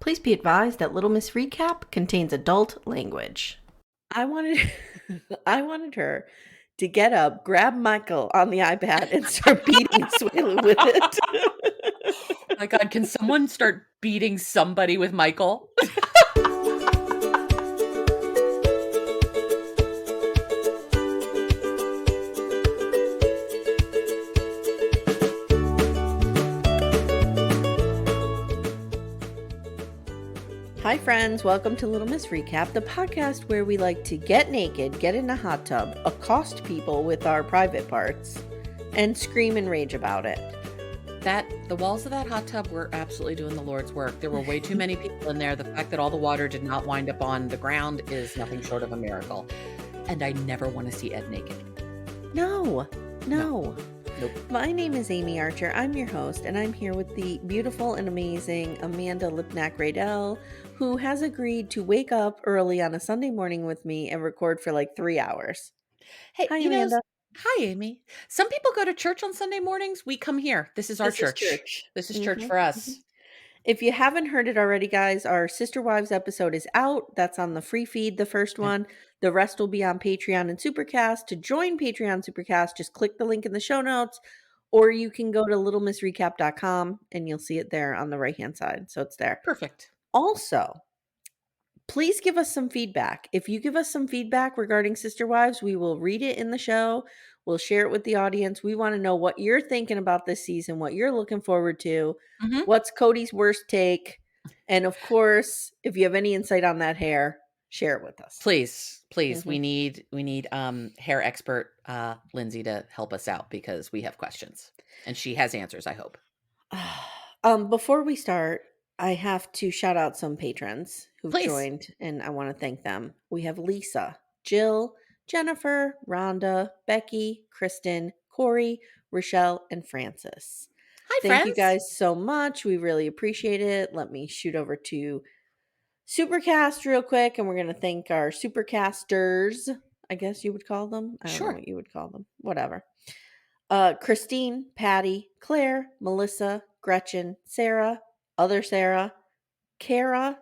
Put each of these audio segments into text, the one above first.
Please be advised that Little Miss Recap contains adult language. I wanted I wanted her to get up, grab Michael on the iPad, and start beating Suelu with it. Oh my God, can someone start beating somebody with Michael? Hi friends, welcome to Little Miss Recap, the podcast where we like to get naked, get in a hot tub, accost people with our private parts, and scream and rage about it. The walls of that hot tub were absolutely doing the Lord's work. There were way too many people in there. The fact that all the water did not wind up on the ground is nothing short of a miracle. And I never want to see Ed naked. No. Nope. My name is Amy Archer. I'm your host, and I'm here with the beautiful and amazing Amanda Lipnack-Radell, who has agreed to wake up early on a Sunday morning with me and record for like 3 hours. Hey, Hi, Amanda. Hi, Amy. Some people go to church on Sunday mornings. We come here. This is our church. This is church for us. If you haven't heard it already, guys, our Sister Wives episode is out. That's on the free feed, the first one. The rest will be on Patreon and Supercast. To join Patreon Supercast, just click the link in the show notes, or you can go to littlemissrecap.com and you'll see it there on the right-hand side. So it's there. Perfect. Also, please give us some feedback. If you give us some feedback regarding Sister Wives, we will read it in the show. We'll share it with the audience. We want to know what you're thinking about this season, what you're looking forward to, what's Cody's worst take. And of course, if you have any insight on that hair, share it with us. Please. We need hair expert Lindsay to help us out because we have questions. And she has answers, I hope. Before we start, I have to shout out some patrons who've joined, and I want to thank them. We have Lisa, Jill, Jennifer, Rhonda, Becky, Kristen, Corey, Rochelle, and Francis. Hi, Thank friends. you guys so much. We really appreciate it. Let me shoot over to Supercast real quick, and we're going to thank our Supercasters, I guess you would call them. I don't know what you would call them. Whatever. Christine, Patty, Claire, Melissa, Gretchen, Sarah, other Sarah, Kara,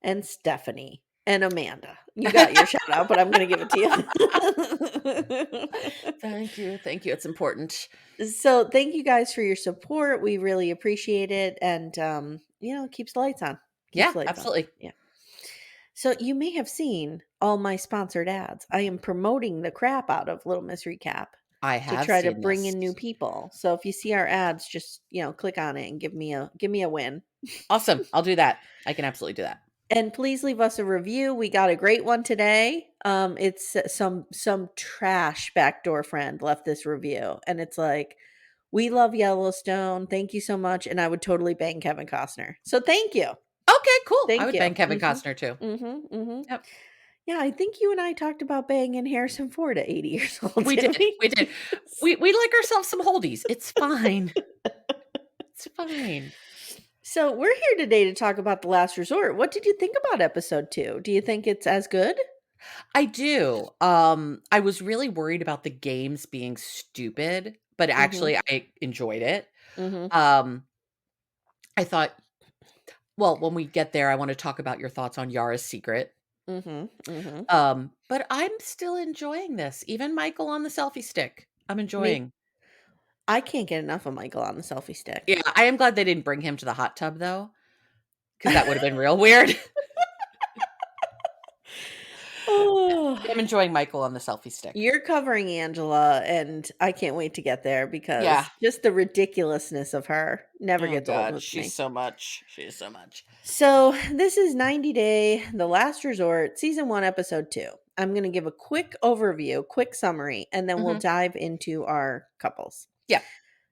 and Stephanie, and Amanda. You got your shout out, but I'm going to give it to you. Thank you. It's important. So thank you guys for your support. We really appreciate it. And, it keeps the lights on. Absolutely. Yeah. So you may have seen all my sponsored ads. I am promoting the crap out of Little Miss Recap. I have to try to bring in new people. So if you see our ads, just click on it and give me a win. Awesome. I'll do that. I can absolutely do that. And please leave us a review. We got a great one today. It's some trash backdoor friend left this review, and it's like, we love Yellowstone. Thank you so much, and I would totally bang Kevin Costner. So thank you. Okay, cool. Thank I would you. bang Kevin Costner too. Yep. Yeah, I think you and I talked about banging Harrison Ford at 80 years old. We did. We like ourselves some holdies. It's fine. It's fine. So we're here today to talk about The Last Resort. What did you think about episode 2? Do you think it's as good? I do. I was really worried about the games being stupid, but actually I enjoyed it. I thought, well, when we get there, I want to talk about your thoughts on Yara's secret. But I'm still enjoying this. Even Michael on the selfie stick, I'm enjoying. I can't get enough of Michael on the selfie stick. Yeah, I am glad they didn't bring him to the hot tub though, because that would have been real weird. I'm enjoying Michael on the selfie stick. You're covering Angela, and I can't wait to get there because just the ridiculousness of her never gets old with me. She's so much. So this is 90 Day, The Last Resort, Season 1, Episode 2. I'm going to give a quick overview, quick summary, and then we'll dive into our couples. Yeah.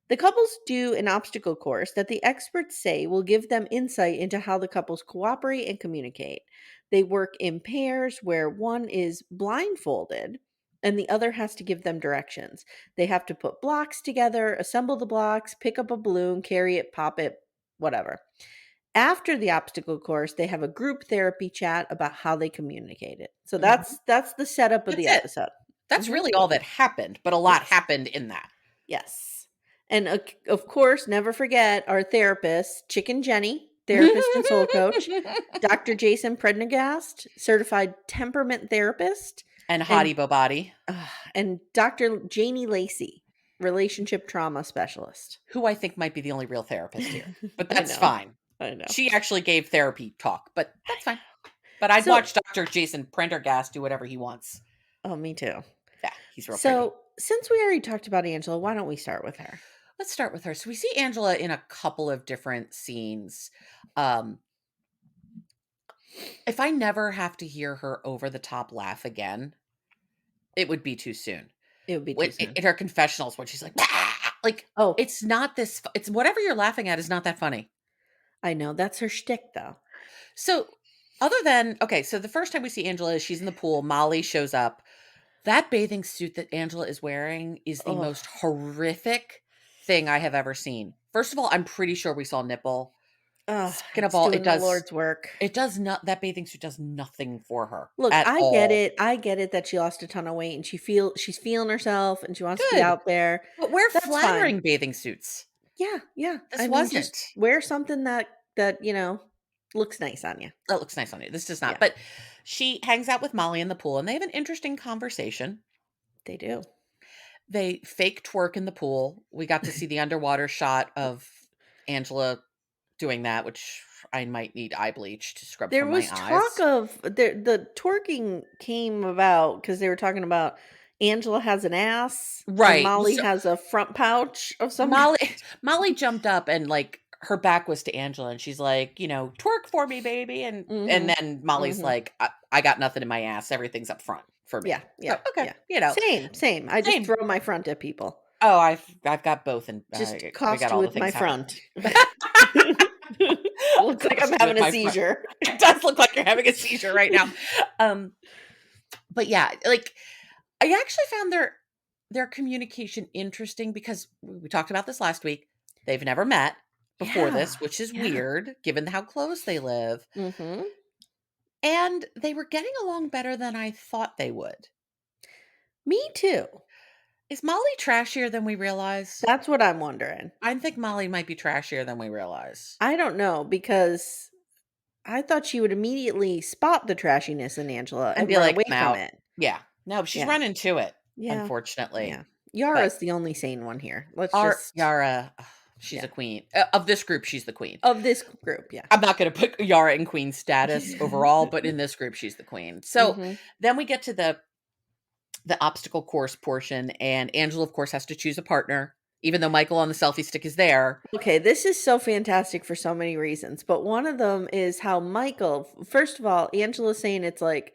The couples do an obstacle course that the experts say will give them insight into how the couples cooperate and communicate. They work in pairs where one is blindfolded and the other has to give them directions. They have to put blocks together, assemble the blocks, pick up a balloon, carry it, pop it, whatever. After the obstacle course, they have a group therapy chat about how they communicated. So that's the setup of the episode. That's really all that happened, but a lot happened in that. Yes. And of course, never forget our therapist, Chicken Jenny. therapist and soul coach. Dr. Jason Prendergast, certified temperament therapist. And Hottie Bobati, And Dr. Janie Lacey, relationship trauma specialist. who I think might be the only real therapist here. But I that's know. fine. I know. She actually gave therapy talk, but that's fine. But I'd So- watch Dr. Jason Prendergast do whatever he wants. Oh, me too. Yeah, he's real pretty. So, since we already talked about Angela, why don't we start with her? Let's start with her. So we see Angela in a couple of different scenes. If I never have to hear her over the top laugh again, it would be too soon. It would be too soon. In her confessionals when she's like, "Ah!" Like, Oh, it's not this, it's whatever you're laughing at is not that funny. I know. That's her shtick, though. So other than, okay, so the first time we see Angela is she's in the pool. Molly shows up. That bathing suit that Angela is wearing is the most horrific thing I have ever seen. First of all, I'm pretty sure we saw nipple. Second of all, it does the Lord's work. It does not. That bathing suit does nothing for her. Look, at I all. get it. I get it that she lost a ton of weight and she's feeling herself and she wants to Good. be out there. But we're That's flattering bathing suits. Yeah, yeah. This wasn't. Just wear something that looks nice on you. That looks nice on you. This does not. Yeah. But she hangs out with Molly in the pool, and they have an interesting conversation. They do. They fake twerk in the pool. We got to see the underwater shot of Angela doing that, which I might need eye bleach to scrub There from was my eyes. talk of the twerking came about because they were talking about Angela has an ass, and Right. Molly So- has a front pouch of some Molly jumped up and like her back was to Angela, and she's like, twerk for me, baby, and then Molly's like, I got nothing in my ass. Everything's up front for me. Yeah, yeah. So, okay. Yeah. Same. I just Same. throw my front at people. Oh, I've got both, and Just we cost got you all the with my things happening. front. Looks like I'm Cost you having with a my front. seizure. It does look like you're having a seizure right now. But yeah, like I actually found their communication interesting because we talked about this last week. They've never met before this, which is weird given how close they live. Mm-hmm. And they were getting along better than I thought they would. Me too. Is Molly trashier than we realize? That's what I'm wondering. I think Molly might be trashier than we realize. I don't know because I thought she would immediately spot the trashiness in Angela and be run like, away "I'm from out." it. Yeah. No, she's Yeah. running to it, Yeah. unfortunately. Yeah. Yara's the only sane one here. Let's just Yara, she's a queen. Of this group, she's the queen. of this group, yeah. I'm not going to put Yara in queen status overall, but in this group, she's the queen. So Mhm. then we get to the obstacle course portion, and Angela, of course, has to choose a partner, even though Michael on the selfie stick is there. Okay, this is so fantastic for so many reasons, but one of them is how Michael, first of all, Angela's saying it's like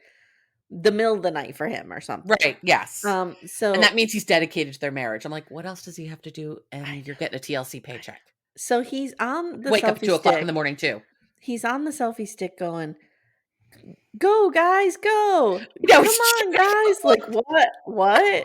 the middle of the night for him or something. Right, yes. So And that means he's dedicated to their marriage. I'm like, what else does he have to do? And you're getting a TLC paycheck. so he's on the Wake selfie up at 2 o'clock stick. in the morning, too. He's on the selfie stick going, "Go guys, go! No, Come on, guys!" Like what?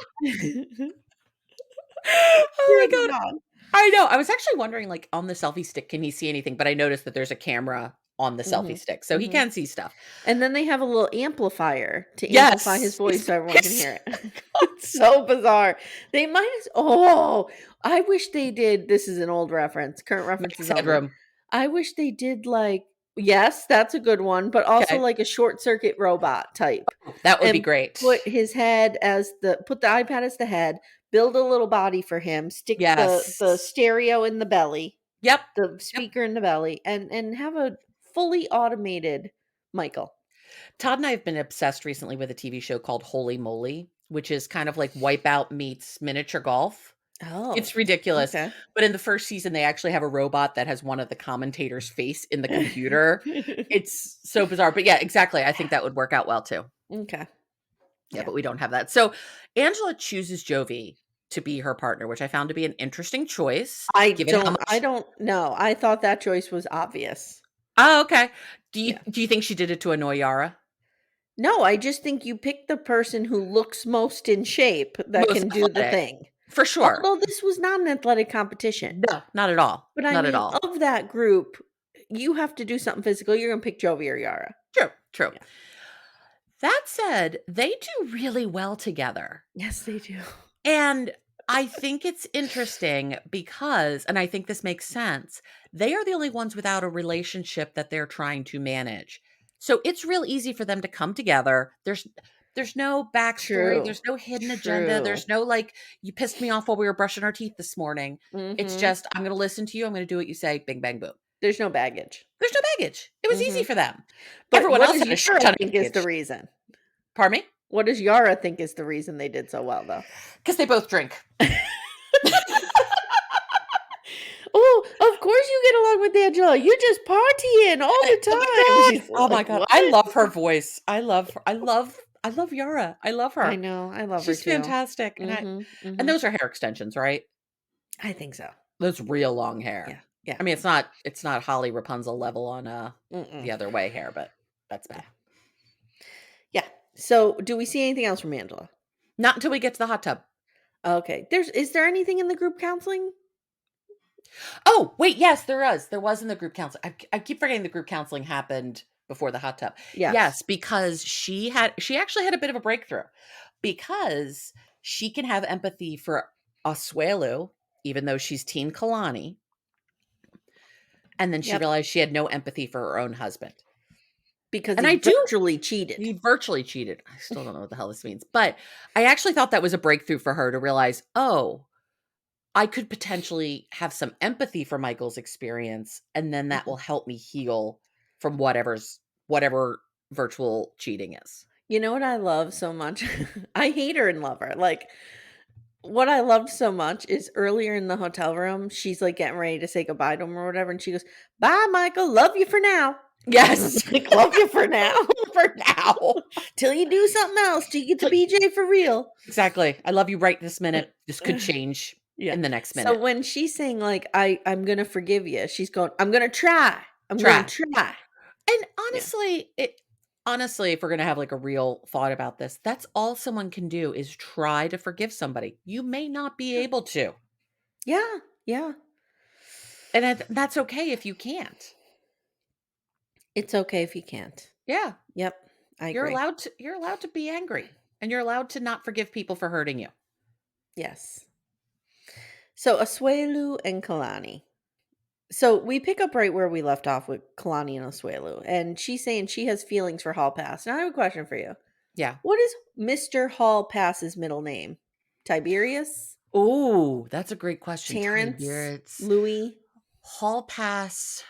Oh my God. I know. I was actually wondering, like, on the selfie stick, can he see anything? But I noticed that there's a camera on the selfie stick, so he can see stuff. And then they have a little amplifier to Yes. amplify his voice so everyone can hear it. It's so bizarre. They might I wish they did. This is an old reference. Current reference is only. Headroom. I wish they did like, yes, that's a good one, but also Okay. like a short circuit robot type. That would be And great. Put his head put the iPad as the head, build a little body for him, stick the Yes. stereo in the belly, Yep. the speaker in the belly, and have a fully automated Michael. Todd and I have been obsessed recently with a TV show called Holy Moly, which is kind of like Wipeout meets miniature golf. Oh, It's ridiculous. okay. But in the first season, they actually have a robot that has one of the commentators' face in the computer. It's so bizarre. But yeah, exactly. I think that would work out well too. Okay. Yeah, but we don't have that. So Angela chooses Jovi to be her partner, which I found to be an interesting choice. I given how don't know. I thought that choice was obvious. Oh, okay. Do you think she did it to annoy Yara? No, I just think you pick the person who looks most in shape that Most can do the athletic. thing. For sure. Although this was not an athletic competition. No, not at all. But I not mean, at all. of that group, you have to do something physical. You're going to pick Jovi or Yara. True. Yeah. That said, they do really well together. Yes, they do. And I think it's interesting because, and I think this makes sense, they are the only ones without a relationship that they're trying to manage. So it's real easy for them to come together. There's no backstory, True. there's no hidden agenda, True. there's no like you pissed me off while we were brushing our teeth this morning. It's Mhm. just I'm going to listen to you, I'm going to do what you say, bing bang boom. There's no baggage. There's no baggage. It was easy Mhm. for them. But Everyone what else does had a shit Yara ton of think is the baggage. reason? Pardon me? What does Yara think is the reason they did so well, though? Because they both drink. Oh, of course you get along with Angela. You're just partying all the Oh time. my god. She's Oh my like, god. what? I love her voice. I love Yara. I love I her. know. I love her She's too. fantastic. And those are hair extensions, right? I think so. Those real long Yeah. hair. Yeah. I mean, it's not Holly Rapunzel level on Mm-mm. the other way hair, but that's bad. Yeah. So, do we see anything else from Angela? Not until we get to the hot tub. Okay. Is there anything in the group counseling? Oh, wait, yes, there was. There was in the group counseling. I keep forgetting the group counseling happened before the hot tub. Yes. Yes, because she actually had a bit of a breakthrough because she can have empathy for Asuelu, even though she's Teen Kalani. And then she Yep. realized she had no empathy for her own husband. Because And he I do. virtually cheated. He virtually cheated. I still don't know what the hell this means. But I actually thought that was a breakthrough for her to realize, oh, I could potentially have some empathy for Michael's experience, and then that will help me heal from whatever virtual cheating is. You know what I love so much? I hate her and love her. Like, what I loved so much is earlier in the hotel room, she's like getting ready to say goodbye to him or whatever, and she goes, "Bye, Michael. Love you for now." Yes. Like, love you for now. For now. Till you do something else, till you get to BJ for real. Exactly. I love you right this minute. This could change Yeah. in the next So minute. when she's saying like I'm gonna forgive you, she's going, I'm gonna try. I'm Try. gonna try. And honestly, if we're going to have like a real thought about this, that's all someone can do is try to forgive somebody. You may not be able to. Yeah. Yeah. And that's okay if you can't. It's okay if you can't. Yeah. Yep. I You're agree. allowed to be angry, and you're allowed to not forgive people for hurting you. Yes. So Asuelu and Kalani. So we pick up right where we left off with Kalani and Asuelu, and she's saying she has feelings for Hall Pass. Now I have a question for you. Yeah. What is Mr. Hall Pass's middle name? Tiberius? Oh, that's a great question. Terrence? Tiberius. Louis? Hall Pass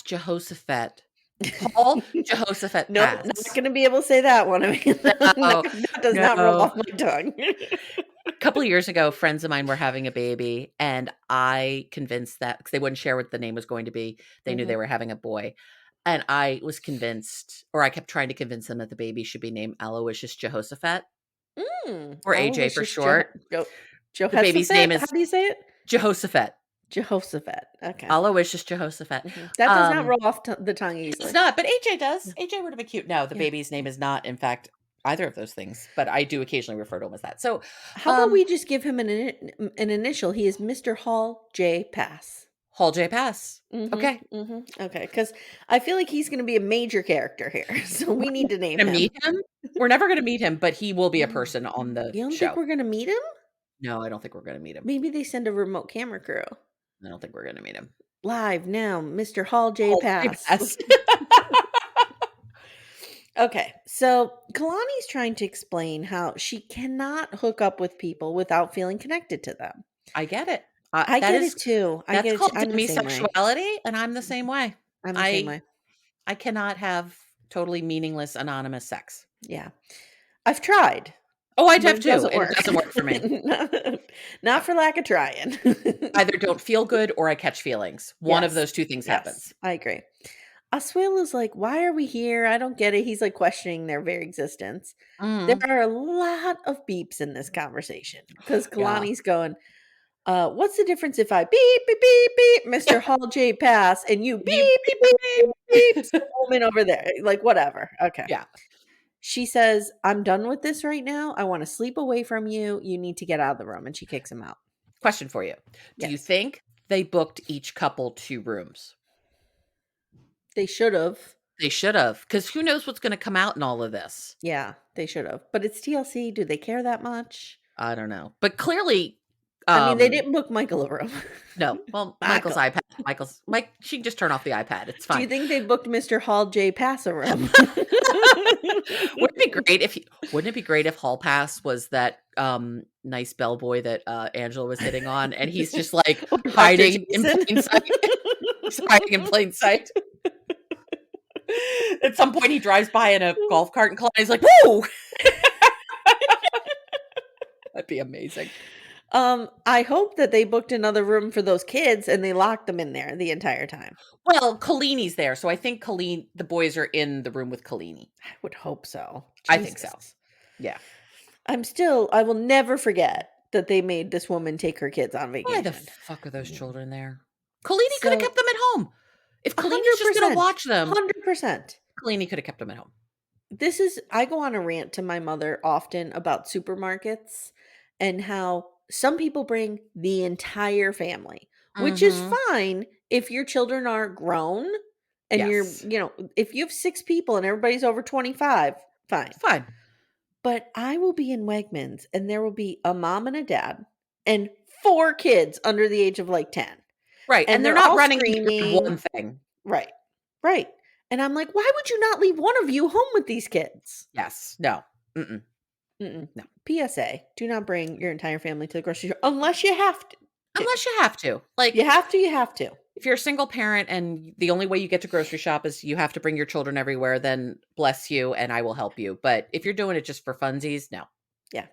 Jehoshaphat. Paul Jehoshaphat No, Pass. not going to be able to say that one. I mean, that does not roll off my tongue. A couple of years ago, friends of mine were having a baby, and I convinced that because they wouldn't share what the name was going to be. They knew they were having a boy. And I was convinced, or I kept trying to convince them that the baby should be named Aloysius Jehoshaphat, or AJ for short. The baby's name is How do you say it? Jehoshaphat. Jehoshaphat. Okay. Aloysius Jehoshaphat. That does not roll off the tongue easily. It's not, but AJ does. AJ would have been cute. No, the baby's name is not, in fact, either of those things, but I do occasionally refer to him as that. So how about we just give him an initial? He is Mr. Hall J. Pass. Hall J. Pass. Okay. Okay, because I feel like he's going to be a major character here, so we need to name him. Meet him? We're never going to meet him, but he will be a person on the You don't show. think we're going to meet him? No, I don't think we're going to meet him. Maybe they send a remote camera crew. I don't think we're going to meet him. Live now, Mr. Hall J. Pass. Okay, so Kalani's trying to explain how she cannot hook up with people without feeling connected to them. I get it. I get it too. That's called demisexuality, and I'm the same way. I'm the same way. I cannot have totally meaningless anonymous sex. Yeah. I've tried. Oh, I have too. It doesn't work for me. Not for lack of trying. Either don't feel good or I catch feelings. One of those two things happens. I agree. Asuelu is like, why are we here? I don't get it. He's like questioning their very existence. There are a lot of beeps in this conversation because Kalani's going, what's the difference if I beep, beep, beep, beep, Mr. Hall J. Pass, and you beep, beep, beep, beep, beep, some woman over there. Like, whatever. Okay. Yeah. She says, I'm done with this right now. I want to sleep away from you. You need to get out of the room. And she kicks him out. Question for you. Do you think they booked each couple 2 rooms? They should have. They should have, because who knows what's gonna come out in all of this. Yeah, they should have. But it's TLC. Do they care that much? I don't know. But clearly, I mean, they didn't book Michael a room. no. Well, Michael's iPad. Mike, she can just turn off the iPad. It's Do you fine. think they booked Mr. Hall J. Pass a room? Wouldn't it be great if Hall Pass was that nice bellboy that Angela was hitting on, and he's just like hiding in plain sight. He's hiding in plain sight. At some point, he drives by in a golf cart, and Kalani's like, "Whoa!" That'd be amazing. I hope that they booked another room for those kids and they locked them in there the entire time. Well, Kalini's there, so I think the boys are in the room with Kalani. I would hope so. I think so. Jesus. Yeah. I will never forget that they made this woman take her kids on vacation. Why the fuck are those children there? Kalani could have kept them at home. If Kalini's just 100%, going to watch them, 100%. Kalani could have kept them at home. I go on a rant to my mother often about supermarkets and how some people bring the entire family, which is fine if your children are grown and Yes. if you have 6 people and everybody's over 25, fine. Fine. But I will be in Wegmans and there will be a mom and a dad and 4 kids under the age of like 10. Right. And they're all not running screaming. one thing. Right. Right. And I'm like, why would you not leave one of you home with these kids? Yes. No. No. No. PSA, do not bring your entire family to the grocery store unless you have to. Unless you have to. Like, You have to. if you're a single parent and the only way you get to grocery shop is you have to bring your children everywhere, then bless you and I will help you. But if you're doing it just for funsies, no. Yeah.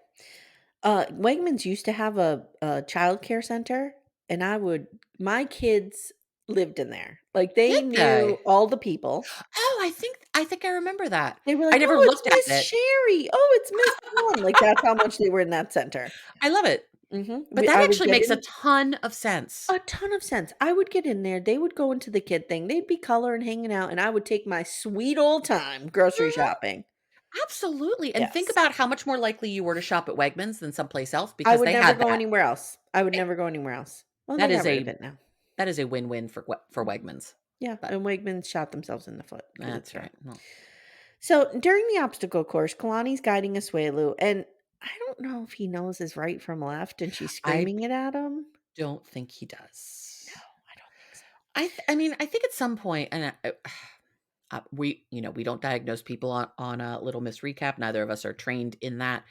Wegmans used to have a child care center, and my kids lived in there. Like they Did knew they? all the people. Oh, I think I remember that. They were like, I never "Oh, looked it's at Miss it. Sherry. Oh, it's Miss Dawn." Like that's how much they were in that center. I love it. But that actually makes a ton of sense. A ton of sense. I would get in there. They would go into the kid thing. They'd be coloring, hanging out, and I would take my sweet old time grocery shopping. Absolutely. And think Yes. about how much more likely you were to shop at Wegmans than someplace else I because would they never had go that. anywhere else. I would never go anywhere else. Well, That they is got rid of a it now. that is a win-win for Wegmans. Yeah, But and Wegmans shot themselves in the foot. 'cause that's it's right. Well, So during the obstacle course, Kalani's guiding Asuelu, and I don't know if he knows his right from left, and she's I screaming it at him. don't think he does. No, I don't think so. I mean, I think at some point, and we don't diagnose people on a Little Miss Recap. Neither of us are trained in that.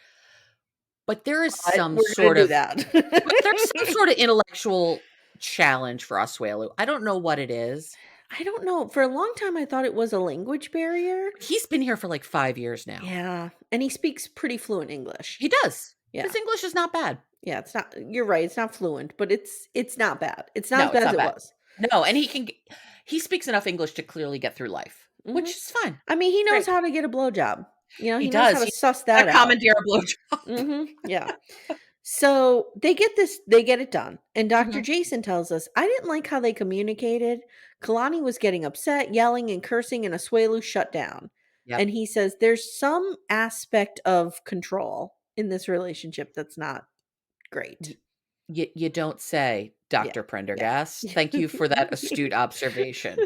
But there is some We're sort gonna of do that. but there's some sort of intellectual challenge for Asuelu. I don't know what it is. I don't know. For a long time, I thought it was a language barrier. He's been here for like 5 years now. Yeah, and he speaks pretty fluent English. He does. Yeah. His English is not bad. Yeah, it's not. You're right. It's not fluent, but it's not bad. It's not No, as it's bad as not it bad. was. No, and he speaks enough English to clearly get through life, which is fine. I mean, he knows Great. how to get a blowjob. You know, He he knows does. how to He's suss that out. Commandeer a blowjob. Yeah. So they get it done. And Dr. Jason tells us, I didn't like how they communicated. Kalani was getting upset, yelling and cursing, and Asuelu shut down. Yep. And he says there's some aspect of control in this relationship that's not great. You don't say, Dr. Prendergast. Thank you for that astute observation.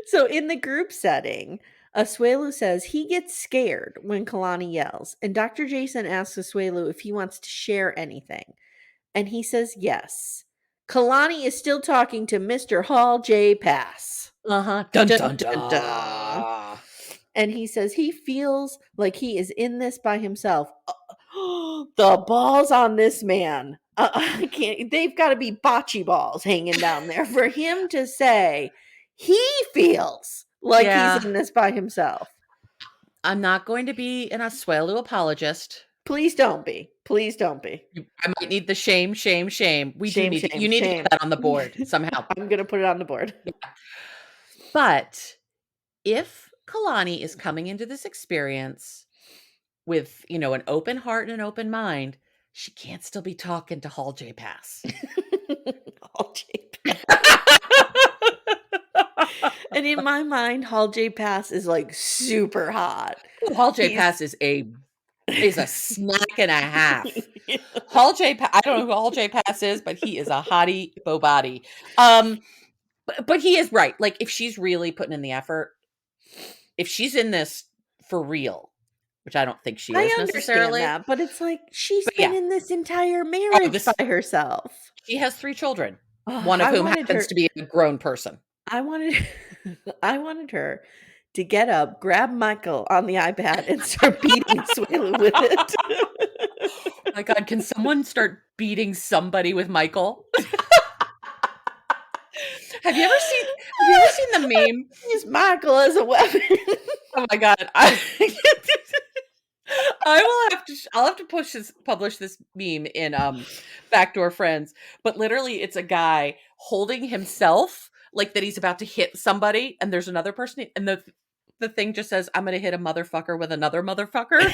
So in the group setting, Asuelu says he gets scared when Kalani yells, and Dr. Jason asks Asuelu if he wants to share anything, and he says yes. Kalani is still talking to Mr. Hall J. Pass. Dun, Dun, dun, dun, dun. dun. And he says he feels like he is in this by himself. The balls on this man. I can't. They've got to be bocce balls hanging down there for him to say he feels like he's in this by himself. I'm not going to be an Asuelu apologist. Please don't be. Please don't be. I might need the shame. We Shame, do need shame, you need shame. to get that on the board somehow. I'm going to put it on the board. Yeah. But if Kalani is coming into this experience with, an open heart and an open mind, she can't still be talking to Hall J. Pass. Hall J. Pass. And in my mind, Hall J. Pass is like super hot. Hall J. Pass is a snack and a half. Hall J. I don't know who Hall J. Pass is, but he is a hottie bo body. But he is right. Like, if she's really putting in the effort, if she's in this for real, which I don't think she I is understand necessarily. that, but it's like she's But been yeah. in this entire Oh, marriage by herself. she has 3 children, Oh, one of I whom wanted happens her to be a grown person. I wanted I wanted her to get up, grab Michael on the iPad, and start beating Suelu with it. My God, can someone start beating somebody with Michael? Have you ever seen the meme? Use Michael as a weapon. Oh my God. I'll have to publish this meme in Backdoor Friends, but literally it's a guy holding himself like that he's about to hit somebody, and there's another person, and the thing just says, "I'm gonna hit a motherfucker with another motherfucker." And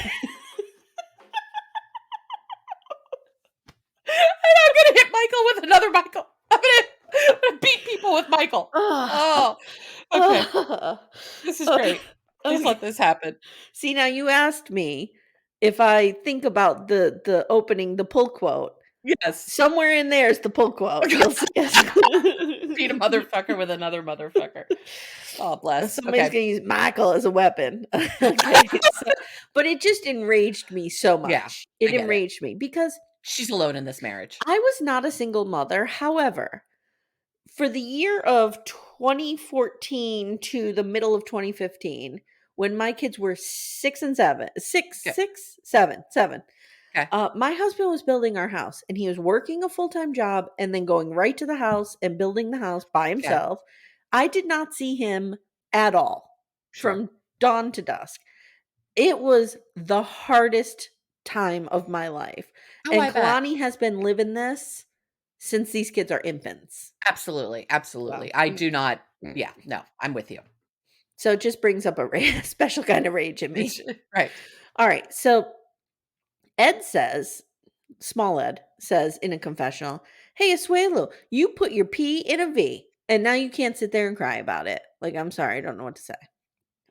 I'm gonna hit Michael with another Michael. I'm gonna beat people with Michael. Oh, okay. This is great. Please let this happen. See, now you asked me if I think about the opening, the pull quote. Yes. Somewhere in there is the pull quote. You'll see it. Beat a motherfucker with another motherfucker. Oh, bless. Somebody's Okay. gonna use Michael as a weapon. Okay. But it just enraged me so much. Yeah, It enraged me because she's alone in this marriage. I was not a single mother. However, for the year of 2014 to the middle of 2015, when my kids were 6 and 7, seven, Okay. my husband was building our house, and he was working a full-time job and then going right to the house and building the house by himself. I did not see him at all from dawn to dusk. It was the hardest time of my life. Oh, I And bet. Kalani has been living this since these kids are infants. Absolutely. Absolutely. Wow. I do not. Yeah, no, I'm with you. So it just brings up a special kind of rage in me. Right. All right. So Ed says, small Ed says in a confessional, "Hey, Asuelo, you put your P in a V, and now you can't sit there and cry about it. Like, I'm sorry, I don't know what to say."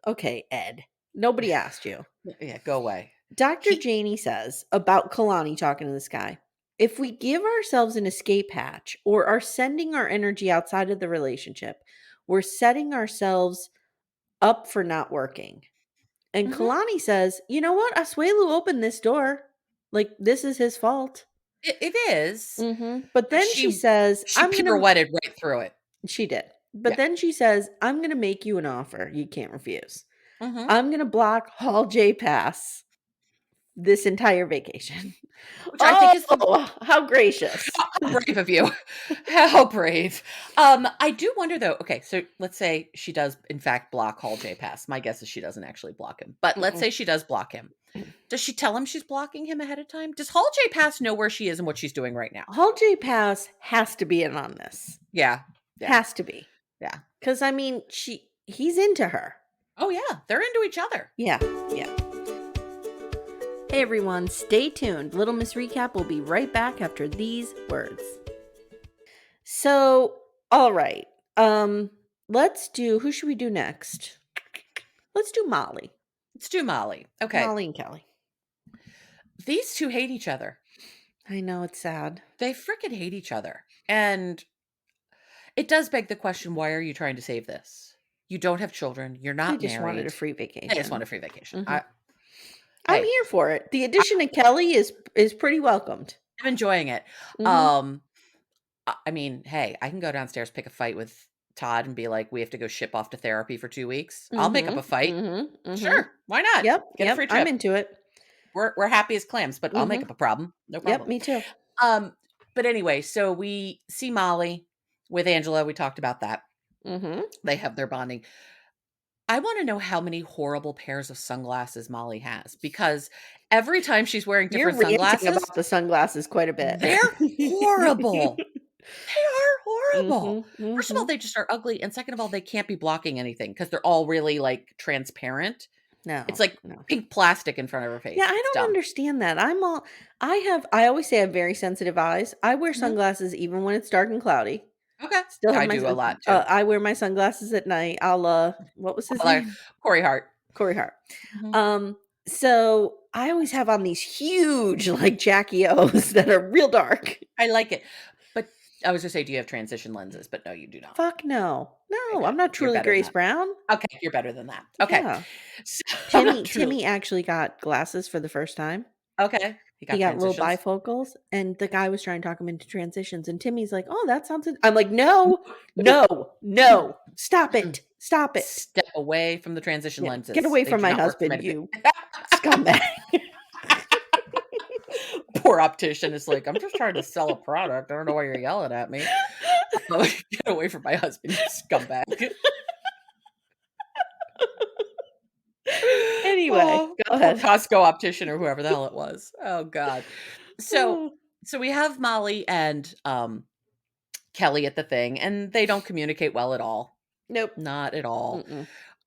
Okay, Ed. Nobody asked you. Yeah, go away. Dr. Janie says about Kalani talking to this guy, "If we give ourselves an escape hatch or are sending our energy outside of the relationship, we're setting ourselves up for not working." And Kalani says, "You know what? Asuelu opened this door. Like, this is his fault." It is. But then she says, she pirouetted right through it. She did. But then she says, "I'm going to make you an offer you can't refuse. I'm going to block Hall J Pass this entire vacation." Which I think is how gracious. How brave of you. How brave. I do wonder though, okay, so let's say she does in fact block Hall J Pass. My guess is she doesn't actually block him. But let's say she does block him. Does she tell him she's blocking him ahead of time? Does Hall J Pass know where she is and what she's doing right now? Hall J Pass has to be in on this. Yeah. Has to be. Yeah. Because I mean, he's into her. Oh yeah, they're into each other. Yeah. Hey everyone, stay tuned. Little Miss Recap will be right back after these words. So, all right. Let's do, who should we do next? Let's do Molly. Let's do Molly. Okay. Molly and Kelly. These two hate each other. I know, it's sad. They freaking hate each other. And it does beg the question, why are you trying to save this? You don't have children. You're not married. They just wanted a free vacation. They just want a free vacation. I'm here for it. The addition of Kelly is pretty welcomed. I'm enjoying it. I mean, hey, I can go downstairs, pick a fight with Todd and be like, we have to go ship off to therapy for 2 weeks. I'll make up a fight. Sure. Why not? Yep. Get a free trip. I'm into it. We're happy as clams, but I'll make up a problem. No problem. Yep, me too. But anyway, so we see Molly with Angela. We talked about that. They have their bonding. I want to know how many horrible pairs of sunglasses Molly has, because every time she's wearing different sunglasses, about the sunglasses quite a bit. They're horrible. They are horrible. First of all, they just are ugly, and second of all, they can't be blocking anything because they're all really like transparent. No, it's like pink plastic in front of her face. Yeah, I don't understand that. I always say I have very sensitive eyes. I wear sunglasses even when it's dark and cloudy. Okay. Still I do a lot too. I wear my sunglasses at night. What was his name? Corey Hart. So I always have on these huge like Jackie O's that are real dark. I like it. But I was gonna say, do you have transition lenses? But no, you do not. Fuck no. Okay, No, good. I'm not You're truly better than Grace that. Brown. Okay, you're better than that. Okay. Yeah. So I'm not truly Timmy actually got glasses for the first time. okay. He He got got little transitions. bifocals, and the guy was trying to talk him into transitions, and Timmy's like, "Oh, that sounds." I'm like, "No, no, no! Stop it! Stop it! Step away from the transition Yeah, get lenses. away They from do my not work for husband, medical. you scumbag!" Poor optician is like, I'm just trying to sell a product. I don't know why you're yelling at me. Get away from my husband, you scumbag. Anyway, Oh, go poor ahead. Costco optician or whoever the hell it was. Oh God. So Oh, so we have Molly and Kelly at the thing, and they don't communicate well at all. nope. Not at all.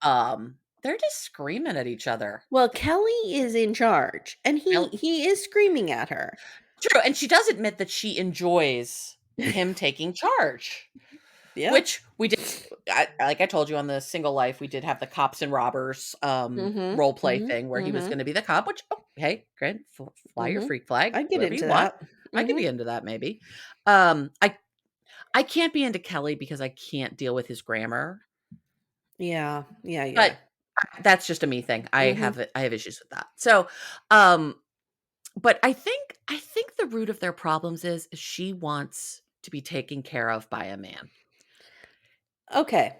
Mm-mm. They're just screaming at each other. Well, Kelly is in charge, and he Kel- he is screaming at her. True, and she does admit that she enjoys him taking charge. Yeah. Which we did, like I told you on the Single Life, we did have the cops and robbers Mm-hmm. role play Mm-hmm. thing where he was Mm-hmm. going to be the cop. Which, oh, hey, great, fly your Mm-hmm. freak flag, I get whatever you into want. that. I could Mm-hmm. be into that maybe. I can't be into Kelly because I can't deal with his grammar. Yeah. But that's just a me thing. Mhm. I have issues with that. So, um, but I think the root of their problems is she wants to be taken care of by a man. Okay.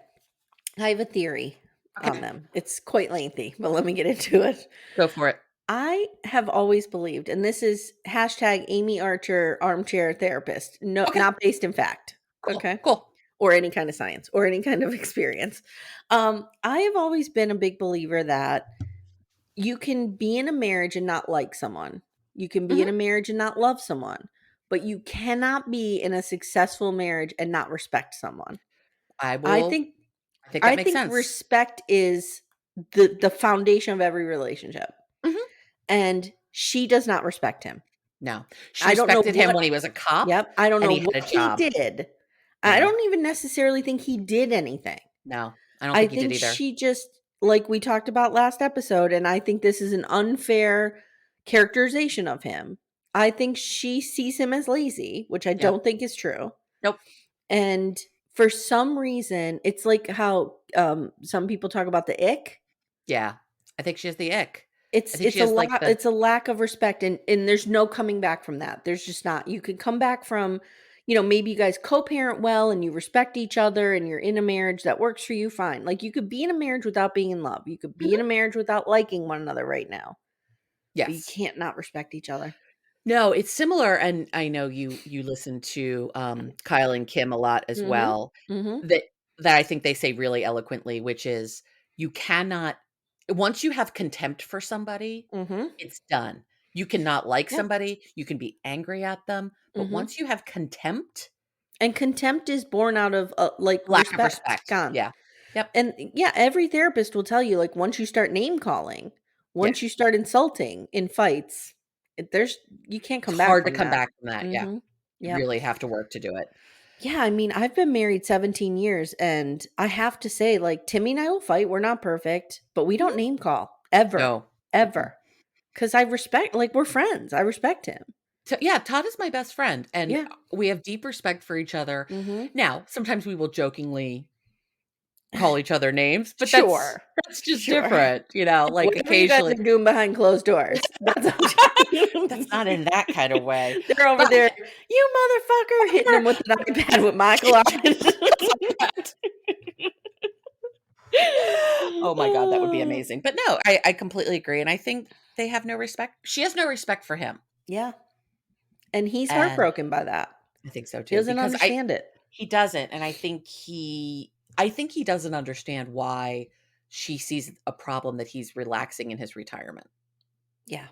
I have a theory on Okay, them. It's quite lengthy, but let me get into it. go for it. I have always believed, and this is hashtag Amy Archer armchair therapist, no, Okay, not based in fact. cool, Okay. cool. Or any kind of science or any kind of experience. I have always been a big believer that you can be in a marriage and not like someone. You can be in Mhm. a marriage and not love someone, but you cannot be in a successful marriage and not respect someone. I I will think I think that I makes think sense. respect is the foundation of every relationship. Mhm. And she does not respect him. No. She I don't know respected him what when he was a cop Yep, I don't and know he had a what he job. did. I No. don't even necessarily think he did anything. No. I don't I think he did think either. she just like we talked about last episode, and I think this is an unfair characterization of him. I think she sees him as lazy, which I Yep. don't think is true. Nope. And for some reason, it's like how some people talk about the ick. Yeah. I think she has the ick. I It's think she it's a has, like, lot the it's a lack of respect, and there's no coming back from that. There's just not. You could come back from, maybe you guys co-parent well and you respect each other and you're in a marriage that works for you, fine. Like you could be in a marriage without being in love. You could be Mhm. in a marriage without liking one another right now, but you Yes. can't not respect each other. No, it's similar, and I know you listen to, Kyle and Kim a lot as Mhm. well, Mhm. that I think they say really eloquently, which is you cannot once you have contempt for somebody, Mhm. it's done. You cannot like Yep. somebody, you can be angry at them, but Mhm. once you have contempt, And contempt is born out of like lack of respect. respect. Gone. Yeah. Yep. And yeah, every therapist will tell you, like, once you start name calling, Yeah. once you start insulting in fights, there's you can't It's come back hard to from come that. back from that, yeah. Mhm. You Yep. really have to work to do it. Yeah, I mean, I've been married 17 years, and I have to say, like, Timmy and I will fight. We're not perfect, but we don't Mhm. name call ever, No. Mm-mm. ever. Because I respect, like, we're friends. I respect him. Yeah, Todd is my best friend, and Yeah. we have deep respect for each other. Mm-hmm. Now, sometimes we will jokingly call each other names, but that's Sure. that's just Sure. different, like, Whatever you guys occasionally are doing behind closed doors, that's that's okay. not in that kind of way, They're over but there, "You motherfucker," hitting them with an iPad with Michael on it. oh my god, that would be Oh. amazing, but no, I completely agree, and I think they have no respect she has no respect for him, Yeah, and he's and heartbroken by that. I think so He too, doesn't because I understand it. he doesn't, and I think he doesn't understand why she sees a problem that he's relaxing in his retirement. Yeah.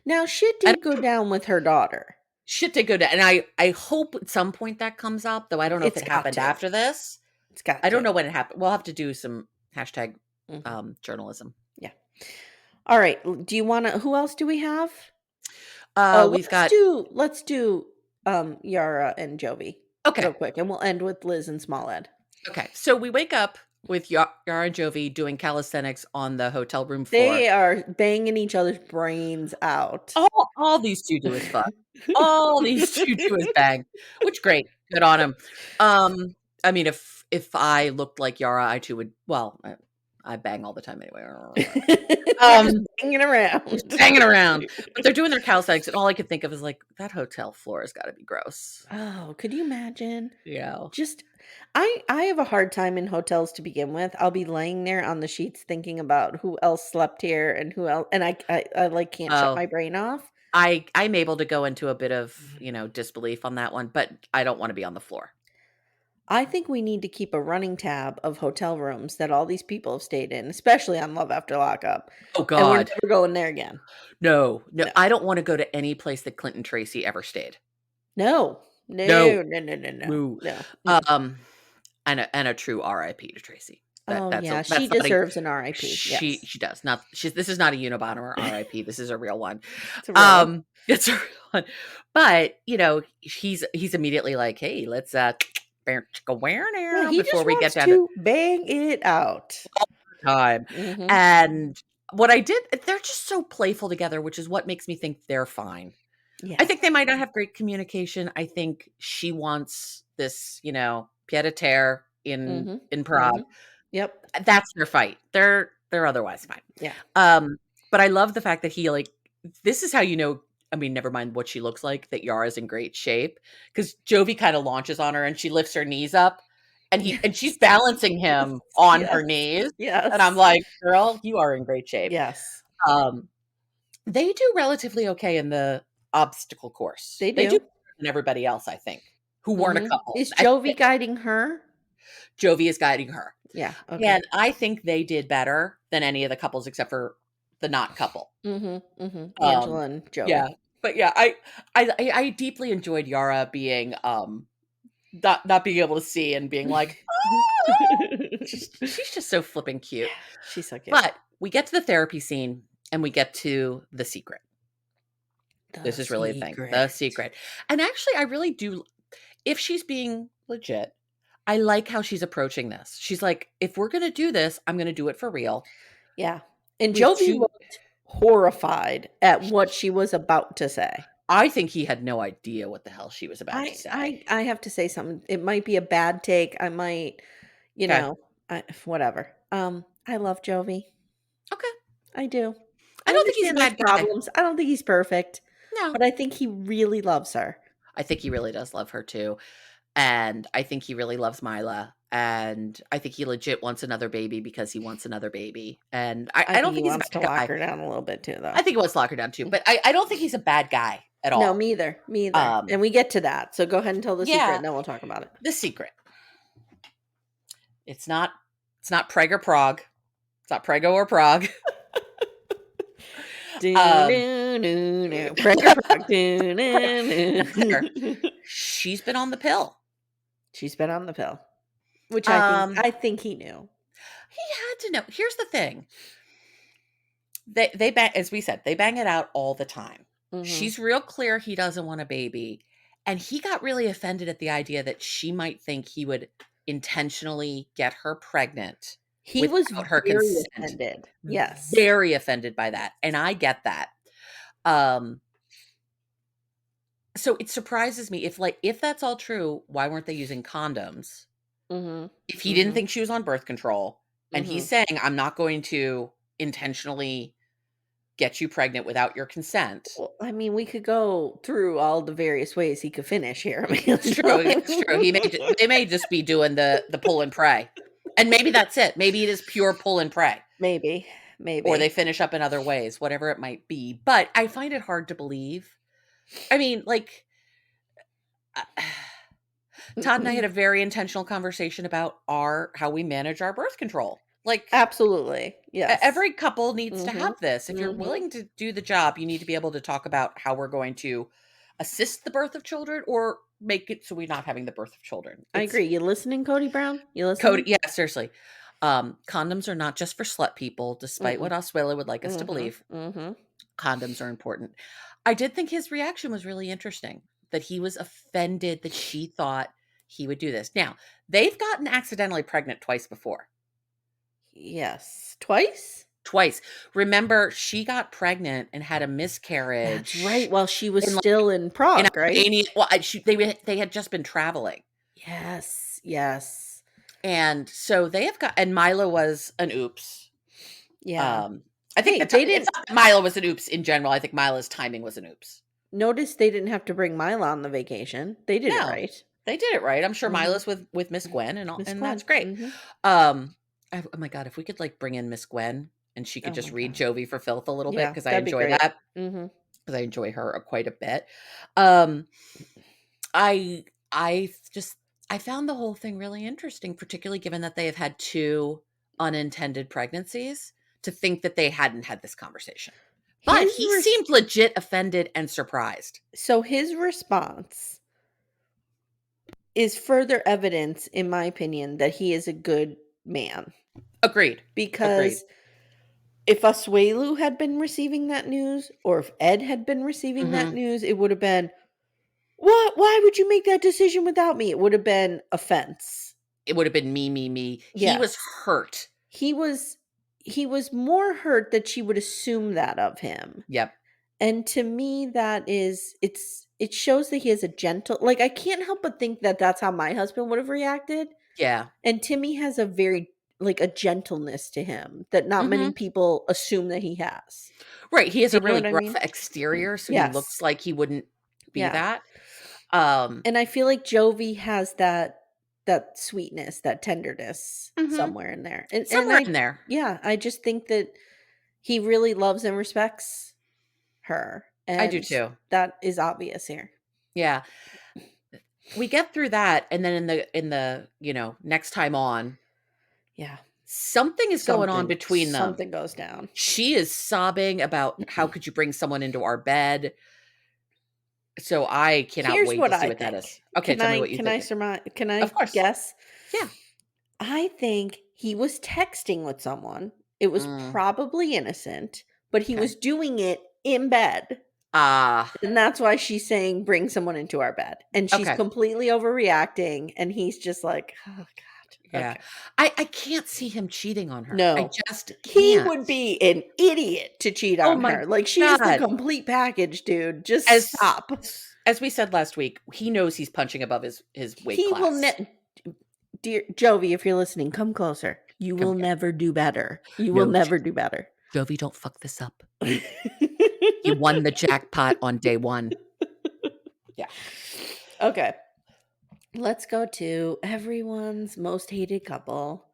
Now shit And did go down with her daughter. shit did go down, and I hope at some point that comes up, though I don't know if It's it got happened to. after this. It's got I don't to. know when it happened. We'll have to do some hashtag Mhm. journalism. Yeah. All right, do you wanna who else do we have? Oh, We've let's got do let's do, Yara and Jovi real okay, quick, and we'll end with Liz and Smallhead. okay. So we wake up with Yara and Jovi doing calisthenics on the hotel room floor. They are banging each other's brains out. All these 2 do is fuck. All these 2 do is bang, which great. Good on him. I mean, if I looked like Yara, I too would. Well, I bang all the time anyway. We're just hanging around. Just hanging around. But they're doing their calisthenics, and all I could think of is like that hotel floor has got to be gross. Oh, could you imagine? Yeah. Just I have a hard time in hotels to begin with. I'll be laying there on the sheets thinking about who else slept here and who else, and I like can't shut Oh, my brain off. I'm able to go into a bit of disbelief on that one, but I don't want to be on the floor. I think we need to keep a running tab of hotel rooms that all these people have stayed in, especially on Love After Lockup. Oh And we're God, never going there again. no, No. I don't want to go to any place that Clinton Tracy ever stayed. No. No. No, no, no, no, no. Moo. No. Mm. And a true R.I.P. to Tracy. Oh That's yeah, a, she that's not a, deserves an RIP. she Yes. she does not. This is not a Unabomber R.I.P. This is a real one. It's a real one. It's a real one. But he's immediately like, hey, let's go where Yeah, now he before just we wants get down to to bang it out. time. Mhm. And what I did, they're just so playful together, which is what makes me think they're fine. Yeah. I think they might not have great communication. I think she wants this, pied a terre in Prague. Mhm. Yep. That's their fight. They're otherwise fine. Yeah. But I love the fact that he this is how I mean, never mind what she looks like, that Yara's in great shape. Because Jovi kind of launches on her and she lifts her knees up and she's balancing him on her knees. Yes. And I'm like, girl, you are in great shape. Yes. They do relatively okay in the obstacle course. They They do do. better than everybody else, I think, who weren't a couple. Is Jovi guiding her? Jovi is guiding her. Yeah. Okay. And I think they did better than any of the couples except for the not couple. Angela and Jovi. Yeah. But yeah, I deeply enjoyed Yara being not being able to see and being like, she's just so flipping cute. She's so cute. But we get to the therapy scene and we get to the secret. This is really a thing. The secret. And actually, I really do. If she's being legit, I like how she's approaching this. She's like, if we're going to do this, I'm going to do it for real. Yeah. And Jovi looked horrified at what she was about to say. I think he had no idea what the hell she was about to say. I have to say something. It might be a bad take. I might, whatever. I love Jovi. Okay. I do. I don't think he's a bad guy. Problems. I don't think he's perfect. No. But I think he really loves her. I think he really does love her too. And I think he really loves Mila. And I think he legit wants another baby because he wants another baby. And I don't think he wants to lock her down a little bit too, though. I think he wants to lock her down too. But I don't think he's a bad guy at all. No, me either. And we get to that. So go ahead and tell the secret and then we'll talk about it. The secret. It's not Prague or Prague. It's not Prego or Prague. She's been on the pill. She's been on the pill. Which I think he knew. He had to know. Here's the thing. They bang, as we said, they bang it out all the time. She's real clear he doesn't want a baby. And he got really offended at the idea that she might think he would intentionally get her pregnant. He was her very offended. Yes. Very offended by that. And I get that. So it surprises me if that's all true, why weren't they using condoms? If he didn't think she was on birth control and he's saying, I'm not going to intentionally get you pregnant without your consent. Well, I mean, we could go through all the various ways he could finish here. I mean, it's true. It's true. They may just be doing the pull and pray. And maybe that's it. Maybe it is pure pull and pray. Maybe. Or they finish up in other ways, whatever it might be. But I find it hard to believe. I mean, Todd and I had a very intentional conversation about how we manage our birth control. Absolutely. Yes. Every couple needs to have this. If you're willing to do the job, you need to be able to talk about how we're going to assist the birth of children or make it so we're not having the birth of children. I agree. You listening, Cody Brown? You listening? Cody, yeah, seriously. Condoms are not just for slut people, despite what Oswilla would like us to believe. Condoms are important. I did think his reaction was really interesting, that he was offended that she thought he would do this. Now, they've gotten accidentally pregnant twice before. Yes. Twice? Twice. Remember, she got pregnant and had a miscarriage. That's right. While she was in, like, still in in Prague, right? Albania. Well, they had just been traveling. Yes. Yes. And so they have got, and Milo was an oops. Yeah. I think Hey, they they didn't. it's not that Milo was an oops in general. I think Milo's timing was an oops. Notice they didn't have to bring Mila on the vacation. They did it No, right. they did it right. I'm sure Mhm. Milo's with Miss Gwen and all, Miss and Gwen. that's great. Mhm. Oh my God, if we could like bring in Miss Gwen and she could Oh just my read God. Jovi for filth a little bit Yeah, because I that'd be enjoy great. that. Mhm. Because I enjoy her quite a bit. Um, I I just I found the whole thing really interesting, particularly given that they have had 2 unintended pregnancies, to think that they hadn't had this conversation. But His he res- seemed legit offended and surprised. so his response is further evidence, in my opinion, that he is a good man. Agreed. Agreed. Because if Asuelu had been receiving that news, or if Ed had been receiving that Mhm. news, it would have been, what? Why would you make that decision without me? It would have been offense. It would have been me, me, me. He was Yes. hurt. He was more hurt that she would assume that of him. Yep. And to me, that is, it shows that he is a gentle, like, I can't help but think that that's how my husband would have reacted. Yeah. And Timmy has a very, like, a gentleness to him that not many Mhm. people assume that he has. Right, he has Do a you know really what I gruff mean? exterior, so he looks Yes. like he wouldn't be Yeah. that. Um And I feel like Jovi has that sweetness, that tenderness Mhm. somewhere in there. And Somewhere in there. yeah, I just think that he really loves and respects her, I do and too. that is obvious here. Yeah. We get through that, and then in the next time on, Yeah. something is going on Something between them. something goes down. She is sobbing about how could you bring someone into our bed. So I cannot Here's wait what to see I what that think. is. Okay, tell me what you Can I think. surmise? Can I Of course. guess? Yeah. I think he was texting with someone. It was Mm, probably innocent, but he okay. was doing it in bed. Ah, And that's why she's saying, bring someone into our bed. And she's okay. completely overreacting. And he's just like, oh, God. Yeah. Okay. I can't see him cheating on her. I No, just he can't. would be an idiot to cheat Oh on my her. Like, she's the God. complete package, dude. Just As stop. as we said last week, he knows he's punching above his weight He will class. dear Jovi, if you're listening, come closer. You Come will here. never do better. You will No, never do better. Jovi, don't fuck this up. You won the jackpot on day 1. Yeah. Okay. Let's go to everyone's most hated couple,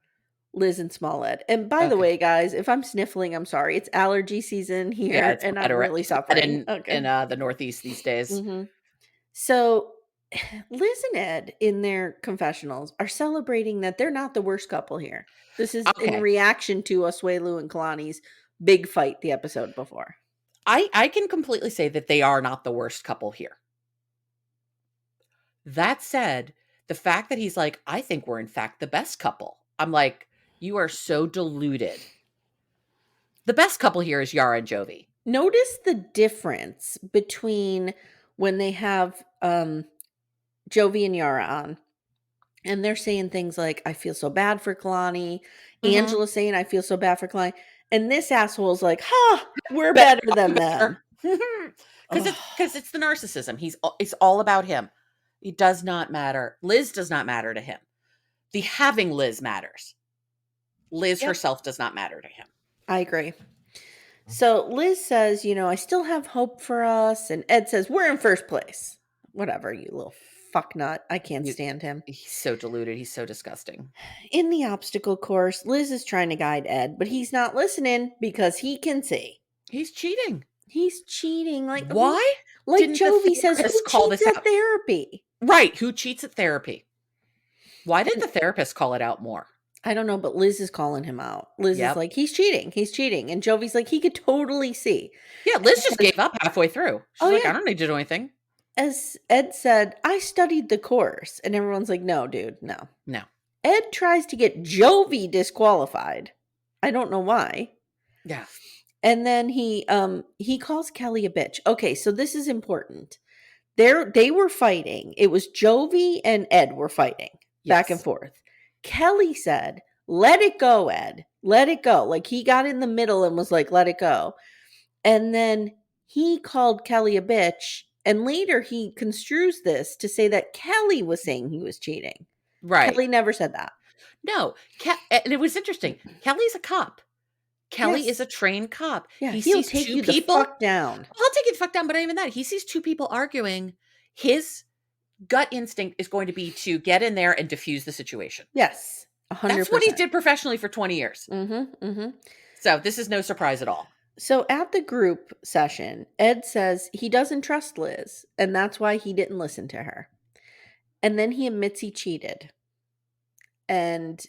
Liz and Smollett. And by the Okay. way, guys, if I'm sniffling, I'm sorry. It's allergy season Yeah, here, it's and bad I'm really it's bad suffering. in Okay. the Northeast these days. Hmm. So, Liz and Ed, in their confessionals, are celebrating that they're not the worst couple here. This is in Okay. reaction to Asuelu and Kalani's big fight the episode before. I can completely say that they are not the worst couple here. That said, the fact that he's like, "I think we're in fact the best couple." I'm like, "You are so deluded." The best couple here is Yara and Jovi. Notice the difference between when they have Jovi and Yara on, and they're saying things like, I feel so bad for Kalani. Mhm. Angela's saying, I feel so bad for Kalani. And this asshole's like, ha, we're better than them. Because Ugh. it's the narcissism. It's all about him. It does not matter. Liz does not matter to him. The having Liz matters. Liz Yep, herself does not matter to him. I agree. So Liz says, I still have hope for us. And Ed says, we're in first place. Whatever, you little fucknut. I can't You- stand him. He's so deluded. He's so disgusting. In the obstacle course, Liz is trying to guide Ed, but he's not listening because he can see. He's cheating. He's cheating. Like, Why? like didn't the Jovi says, who therapist call cheats this at out? therapy? Right. Who cheats at therapy? Why did the therapist call it out more? I don't know, but Liz is calling him out. Liz is Yep. like, he's cheating. He's cheating. And Jovi's like, he could totally see. Yeah, Liz just gave up halfway through. She's Oh, like, yeah. I don't need to do anything. As Ed said, I studied the course. And everyone's like, no, dude, no. No. Ed tries to get Jovi disqualified. I don't know why. Yeah. And then he calls Kelly a bitch. Okay, so this is important. They were fighting. It was Jovi and Ed were fighting back and Yes. forth. Kelly said, let it go, Ed. Let it go. Like, he got in the middle and was like, let it go. And then he called Kelly a bitch. And later he construes this to say that Kelly was saying he was cheating. Right. Kelly never said that. No. And it was interesting. Kelly's a cop. Kelly Yes. is a trained cop. Yeah, He he'll sees take two you the people. fuck down. I'll take it the fuck down, but not even that. He sees two people arguing. His gut instinct is going to be to get in there and diffuse the situation. Yes, 100%. That's what he did professionally for 20 years. So this is no surprise at all. So at the group session, Ed says he doesn't trust Liz, and that's why he didn't listen to her. And then he admits he cheated and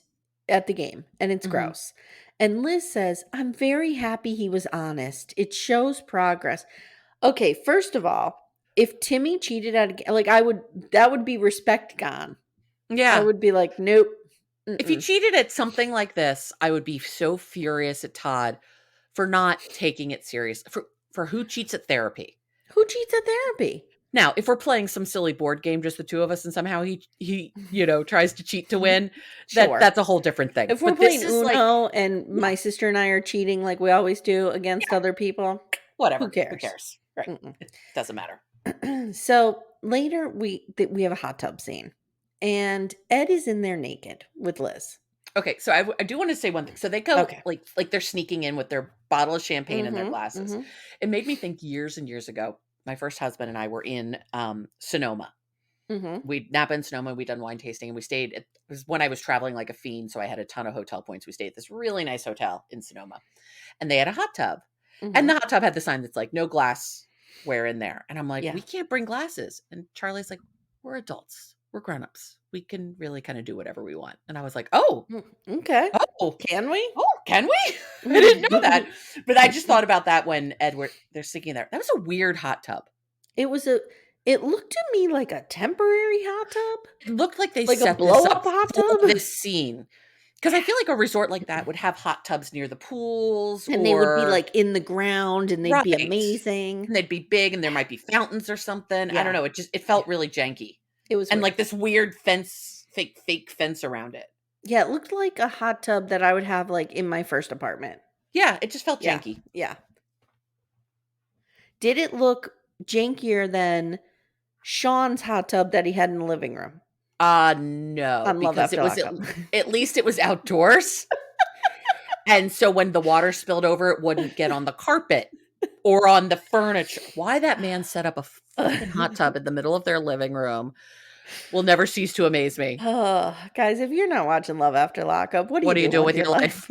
at the game, and it's gross. And Liz says, I'm very happy he was honest. It shows progress. Okay, first of all, if Timmy cheated at a game, like that would be respect gone. Yeah. I would be like, nope. If he cheated at something like this, I would be so furious at Todd for not taking it serious. For who cheats at therapy? Who cheats at therapy? Now, if we're playing some silly board game, just the two of us, and somehow he tries to cheat to win, Sure. that's a whole different thing. If we're playing Uno and my sister and I are cheating like we always do against other people, whatever. Who cares? Who cares? Right. It doesn't matter. So later we have a hot tub scene, and Ed is in there naked with Liz. Okay, so I do want to say one thing. So they go like they're sneaking in with their bottle of champagne and their glasses. It made me think years and years ago. My first husband and I were in Sonoma. We'd nap in Sonoma. We'd done wine tasting, and we stayed. It was when I was traveling like a fiend, so I had a ton of hotel points. We stayed at this really nice hotel in Sonoma, and they had a hot tub, and the hot tub had the sign that's like no glassware in there. And I'm like, we can't bring glasses. And Charlie's like, we're adults, we're grown-ups. We can really kind of do whatever we want. And I was like, oh, okay. Oh, can we? Oh, can we? I didn't know that. But I just thought about that when they're sneaking there. That was a weird hot tub. It looked to me like a temporary hot tub. It looked like they like set a blow up hot tub. This scene. Because I feel like a resort like that would have hot tubs near the pools. And they would be like in the ground and they'd be amazing. And they'd be big and there might be fountains or something. Yeah. I don't know. It felt really janky. It was and weird. Like this weird fake fence around it. Yeah, it looked like a hot tub that I would have like in my first apartment. Yeah, it just felt janky. Yeah. Did it look jankier than Sean's hot tub that he had in the living room? No, because it was at least it was outdoors. And so when the water spilled over, it wouldn't get on the carpet or on the furniture. Why that man set up a fucking hot tub in the middle of their living room will never cease to amaze me. Oh, guys, if you're not watching Love After Lockup, what are you doing with your life?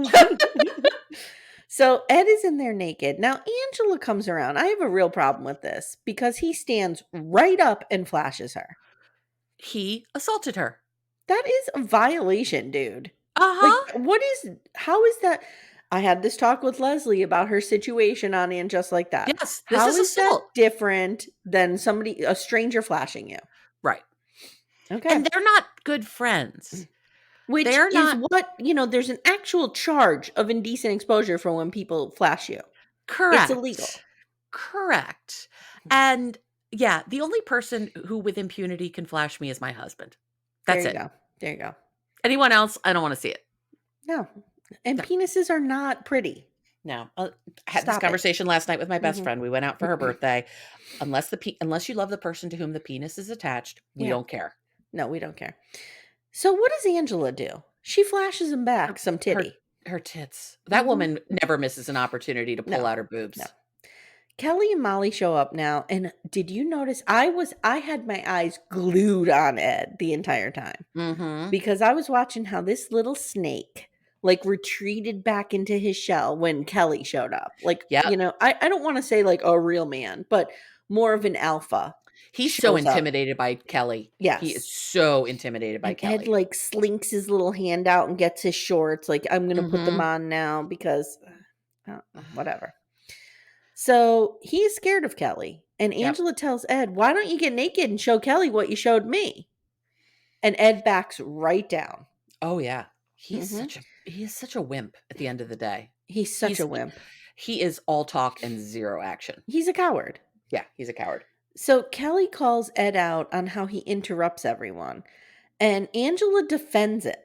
So Ed is in there naked. Now Angela comes around. I have a real problem with this because he stands right up and flashes her. He assaulted her. That is a violation, dude. Uh-huh. Like, how is that? I had this talk with Leslie about her situation on And Just Like That. Yes, how is assault. That different than a stranger flashing you? Right. Okay. And they're not good friends. Which is what, there's an actual charge of indecent exposure for when people flash you. Correct. It's illegal. Correct. And yeah, the only person who with impunity can flash me is my husband. That's it. There you go. Anyone else, I don't want to see it. No. And penises are not pretty. No. I had this conversation last night with my best friend. We went out for her birthday. Unless you love the person to whom the penis is attached, we don't care. No, we don't care. So what does Angela do? She flashes him back some titty. Her tits. That woman never misses an opportunity to pull out her boobs. No. Kelly and Molly show up now, and did you notice I had my eyes glued on Ed the entire time because I was watching how this little snake like retreated back into his shell when Kelly showed up. Like, I don't want to say like a real man, but more of an alpha. He's so intimidated by Kelly. Yes. He is so intimidated by Kelly. Ed like slinks his little hand out and gets his shorts. Like, I'm going to put them on now because whatever. So he's scared of Kelly. And Angela tells Ed, why don't you get naked and show Kelly what you showed me? And Ed backs right down. Oh, yeah. He is such a wimp at the end of the day. He's such a wimp. He is all talk and zero action. He's a coward. Yeah, he's a coward. So Kelly calls Ed out on how he interrupts everyone. And Angela defends it.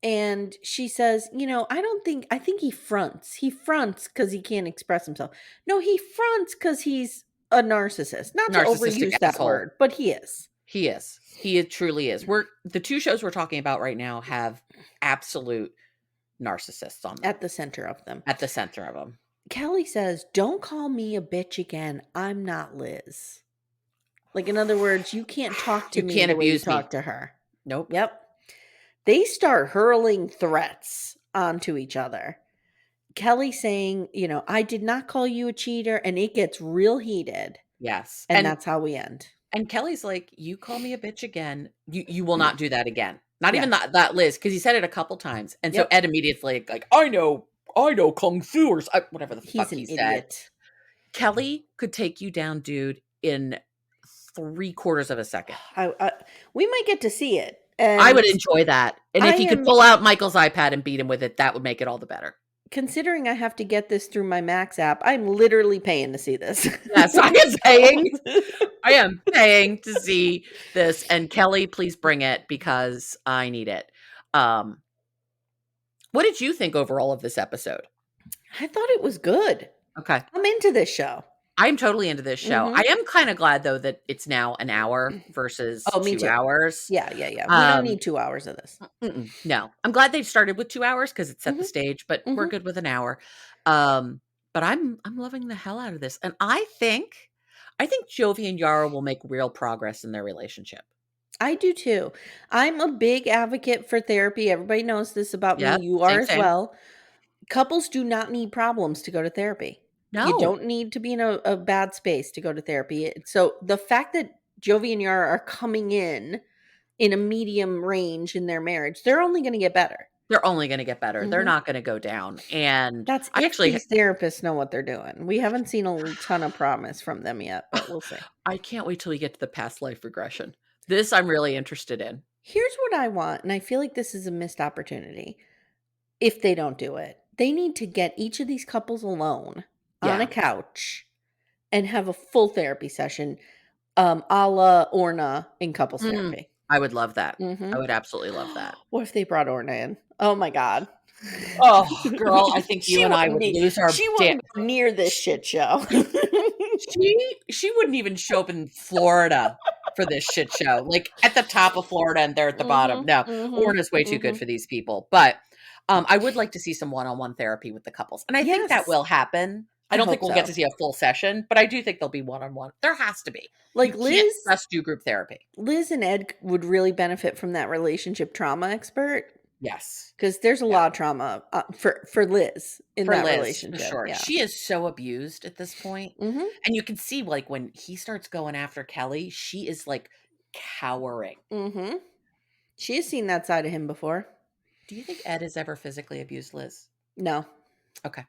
And she says, I think he fronts. He fronts because he can't express himself. No, he fronts because he's a narcissist. Not to Narcissistic overuse that asshole. word, but he is. He is. He truly is. The two shows we're talking about right now have absolute narcissists on them. At the center of them. At the center of them. Kelly says, "Don't call me a bitch again. I'm not Liz." Like, in other words, you can't talk to You me can't the way you abuse me. talk to her. Nope. Yep. They start hurling threats onto each other. Kelly saying, "I did not call you a cheater," and it gets real heated. Yes. And that's how we end. And Kelly's like, "You call me a bitch again. You will not do that again." Not Yeah. even that Liz, because he said it a couple times. And Yep. so Ed immediately like, I know Kung Fu or whatever the fuck he said. Idiot. Kelly could take you down, dude, in 3/4 of a second. We might get to see it. And I would enjoy that. And if he could pull out Michael's iPad and beat him with it, that would make it all the better. Considering I have to get this through my Max app, I'm literally paying to see this. Yes, I am paying. I am paying to see this. And Kelly, please bring it because I need it. What did you think overall of this episode? I thought it was good. Okay. I'm into this show. I'm totally into this show. Mhm. I am kind of glad though that it's now an hour versus me 2 too. hours. Yeah. We don't need 2 hours of this. No, I'm glad they started with 2 hours because it set the stage, but we're good with an hour. But I'm loving the hell out of this, and I think Jovi and Yara will make real progress in their relationship. I do too. I'm a big advocate for therapy. Everybody knows this about Yep, me. You are same. as well. Couples do not need problems to go to therapy. No, You don't need to be in a bad space to go to therapy. So the fact that Jovi and Yara are coming in a medium range in their marriage, they're only going to get better. They're only going to get better. They're not going to go down. And that's I if actually these therapists know what they're doing. We haven't seen a ton of promise from them yet, but we'll see. I can't wait till we get to the past life regression. This I'm really interested in. Here's what I want, and I feel like this is a missed opportunity. If they don't do it, they need to get each of these couples alone on a couch and have a full therapy session, a la Orna in couples therapy. I would love that. I would absolutely love that. What if they brought Orna in? Oh my God. Oh, girl, I think you and I would lose our She wouldn't go near this shit show. She wouldn't even show up in Florida for this shit show. Like at the top of Florida and they're at the bottom. No, Orna's way too good for these people. But I would like to see some one-on-one therapy with the couples. And I think that will happen. I don't think we'll get to see a full session, but I do think there'll be one-on-one. There has to be. Like you Liz, can't just do group therapy. Liz and Ed would really benefit from that relationship trauma expert. Yes. Because there's a lot of trauma for Liz in that relationship. For sure. Yeah. She is so abused at this point. And you can see like when he starts going after Kelly, she is like cowering. She has seen that side of him before. Do you think Ed has ever physically abused Liz? No. Okay.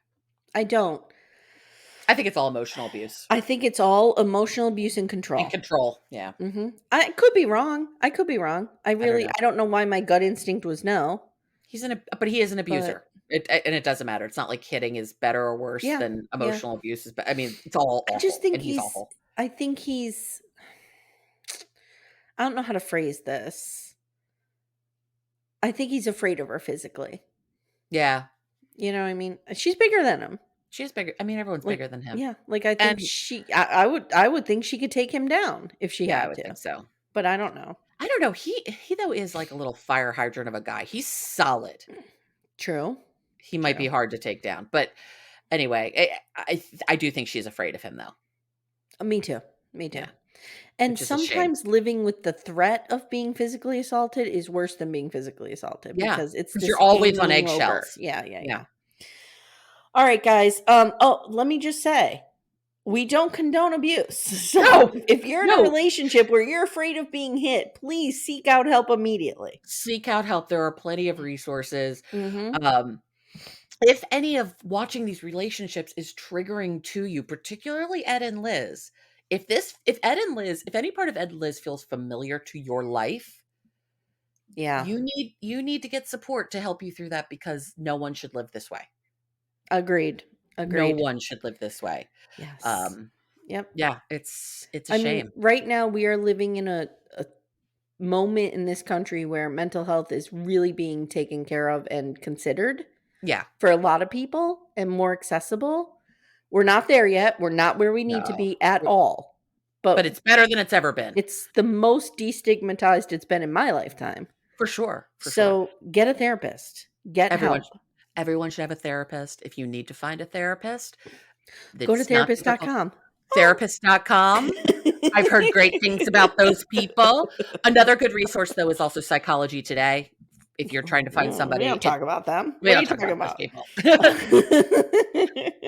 I don't. I think it's all emotional abuse. I think it's all emotional abuse and control. Yeah. I could be wrong. I don't know why my gut instinct was no. But he is an abuser. And it doesn't matter. It's not like hitting is better or worse than emotional abuse is. But I mean, it's all awful. I just think he's awful. I think he's. I don't know how to phrase this. I think he's afraid of her physically. Yeah. You know what I mean? She's bigger than him. She's bigger. I mean, everyone's bigger than him. Yeah. Like I think I would think she could take him down if she had to. I would think so. But I don't know. I don't know. He though is like a little fire hydrant of a guy. He's solid. True. He might be hard to take down. But anyway, I do think she's afraid of him though. Me too. Yeah. And Which is sometimes living with the threat of being physically assaulted is worse than being physically assaulted. Yeah. Because it's you're always on hanging eggshells. over. Yeah. All right, guys. Let me just say, we don't condone abuse. So if you're in a relationship where you're afraid of being hit, please seek out help immediately. Seek out help. There are plenty of resources. If any of watching these relationships is triggering to you, particularly Ed and Liz, if any part of Ed and Liz feels familiar to your life, you need to get support to help you through that because no one should live this way. Agreed. No one should live this way. Yes. Yep. Yeah, it's a shame. Right now we are living in a moment in this country where mental health is really being taken care of and considered Yeah. for a lot of people and more accessible. We're not there yet. We're not where we need to No. be at all. But it's better than it's ever been. It's the most destigmatized it's been in my lifetime. For sure. So get a therapist. Get help. Everyone should have a therapist. If you need to find a therapist, Go to therapist.com. Therapist.com. I've heard great things about those people. Another good resource, though, is also Psychology Today. If you're trying to find somebody. We don't talk about them. We don't talk about those people.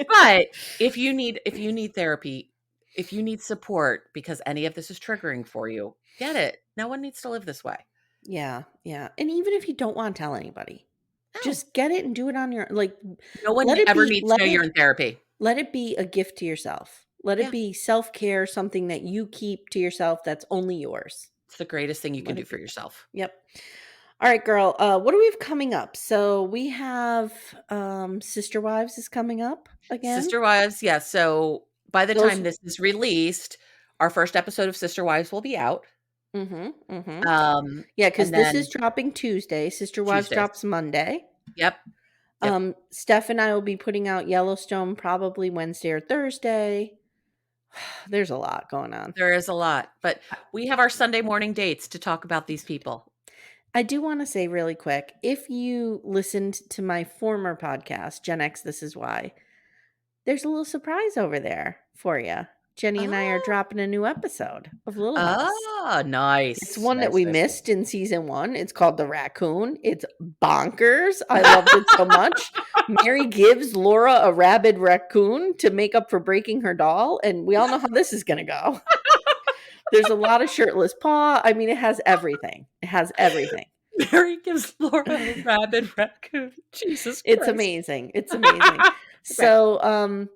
But if you need therapy, if you need support because any of this is triggering for you, get it. No one needs to live this way. Yeah. And even if you don't want to tell anybody, No. just get it and do it on your, like, no one ever needs to know you're in therapy. Let it be a gift to yourself. Let it be self-care, something that you keep to yourself that's only yours. It's the greatest thing you can do for yourself. Yep. All right, girl. What do we have coming up? So we have Sister Wives is coming up again. Sister Wives, yeah. So by the time this is released, our first episode of Sister Wives will be out. Yeah, because this is dropping Tuesday. Sister Wives drops Monday. Yep. Steph and I will be putting out Yellowstone probably Wednesday or Thursday. There's a lot going on. There is a lot, but we have our Sunday morning dates to talk about these people. I do want to say really quick, if you listened to my former podcast, Gen X, This Is Why, there's a little surprise over there for you. Jenny and I are dropping a new episode of Little House. Oh, nice. It's one that we missed in season 1. It's called The Raccoon. It's bonkers. I loved it so much. Mary gives Laura a rabid raccoon to make up for breaking her doll, and we all know how this is going to go. There's a lot of shirtless paw. I mean, it has everything. Mary gives Laura a rabid raccoon. Jesus Christ. It's amazing. So,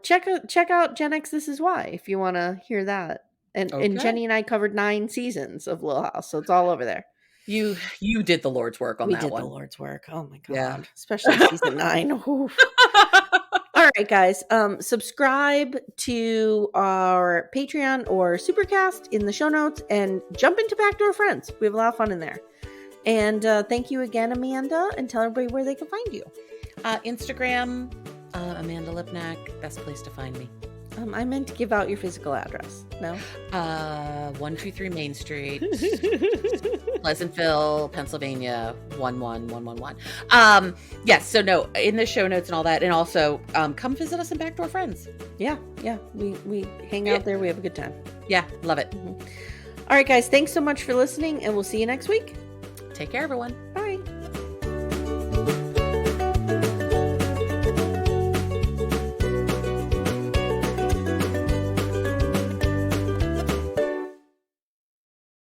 check out Gen X This Is Why if you want to hear that. And Jenny and I covered 9 seasson of Little House, so it's all over there. You did the Lord's work on that one. We did the Lord's work. Oh my God. Yeah. Especially season 9. All right, guys. Subscribe to our Patreon or Supercast in the show notes and jump into Backdoor Friends. We have a lot of fun in there. And thank you again, Amanda, and tell everybody where they can find you. Instagram, Amanda Lipnack, best place to find me. I meant to give out your physical address. No? 123 Main Street, Pleasantville, Pennsylvania, 11111. Yes, so no, in the show notes and all that. And also, come visit us in Backdoor Friends. Yeah. We hang out there. We have a good time. Yeah, love it. All right, guys. Thanks so much for listening, and we'll see you next week. Take care, everyone. Bye.